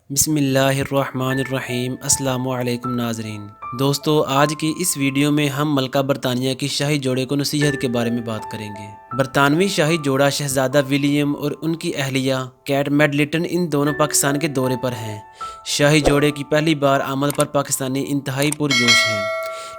بسم اللہ الرحمن الرحیم۔ السلام علیکم ناظرین۔ دوستو، آج کی اس ویڈیو میں ہم ملکہ برطانیہ کی شاہی جوڑے کو نصیحت کے بارے میں بات کریں گے۔ برطانوی شاہی جوڑا شہزادہ ولیم اور ان کی اہلیہ کیٹ میڈلٹن ان دونوں پاکستان کے دورے پر ہیں۔ شاہی جوڑے کی پہلی بار آمد پر پاکستانی انتہائی پرجوش ہیں،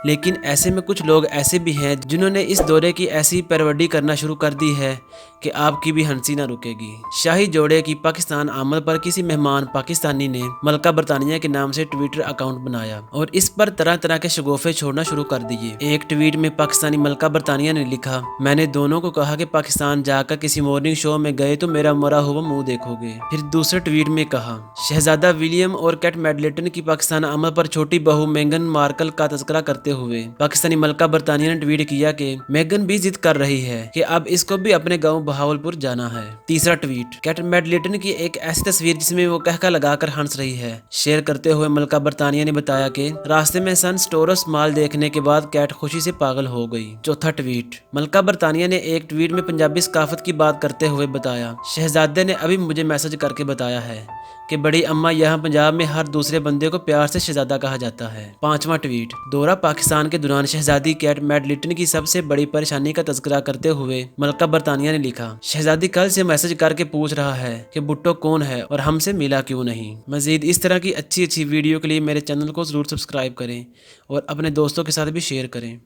لیکن ایسے میں کچھ لوگ ایسے بھی ہیں جنہوں نے اس دورے کی ایسی پیروڈی کرنا شروع کر دی ہے کہ آپ کی بھی ہنسی نہ رکے گی۔ شاہی جوڑے کی پاکستان آمد پر کسی مہمان پاکستانی نے ملکہ برطانیہ کے نام سے ٹویٹر اکاؤنٹ بنایا اور اس پر طرح طرح کے شگوفے چھوڑنا شروع کر دیے۔ ایک ٹویٹ میں پاکستانی ملکہ برطانیہ نے لکھا، میں نے دونوں کو کہا کہ پاکستان جا کر کسی مارننگ شو میں گئے تو میرا مرا ہوا منہ دیکھو گے۔ پھر دوسرے ٹویٹ میں کہا، شہزادہ ولیم اور کیٹ میڈلٹن کی پاکستان آمد پر چھوٹی بہو میگن مارکل کا تذکرہ کرتے ہوئے پاکستانی ملکہ برطانیہ نے ٹویٹ کیا کہ میگن بھی ضد کر رہی ہے کہ اب اس کو بھی اپنے گاؤں بہاولپور جانا ہے۔ تیسرا ٹویٹ، کیٹ میڈلٹن کی ایک ایسی تصویر جس میں وہ قہقہ لگا کر ہنس رہی ہے، شیئر کرتے ہوئے ملکہ برطانیہ نے بتایا کہ راستے میں سن سٹورس مال دیکھنے کے بعد کیٹ خوشی سے پاگل ہو گئی۔ چوتھا ٹویٹ، ملکہ برطانیہ نے ایک ٹویٹ میں پنجابی ثقافت کی بات کرتے ہوئے بتایا، شہزادے نے ابھی مجھے میسج کر کے بتایا ہے کہ بڑی اماں یہاں پنجاب میں ہر دوسرے بندے کو پیار سے شہزادہ کہا جاتا ہے۔ پانچواں ٹویٹ، دورہ پاکستان کے دوران شہزادی کیٹ میڈلٹن کی سب سے بڑی پریشانی کا تذکرہ کرتے ہوئے ملکہ برطانیہ نے لکھا، شہزادی کل سے میسج کر کے پوچھ رہا ہے کہ بھٹو کون ہے اور ہم سے ملا کیوں نہیں۔ مزید اس طرح کی اچھی ویڈیو کے لیے میرے چینل کو ضرور سبسکرائب کریں اور اپنے دوستوں کے ساتھ بھی شیئر کریں۔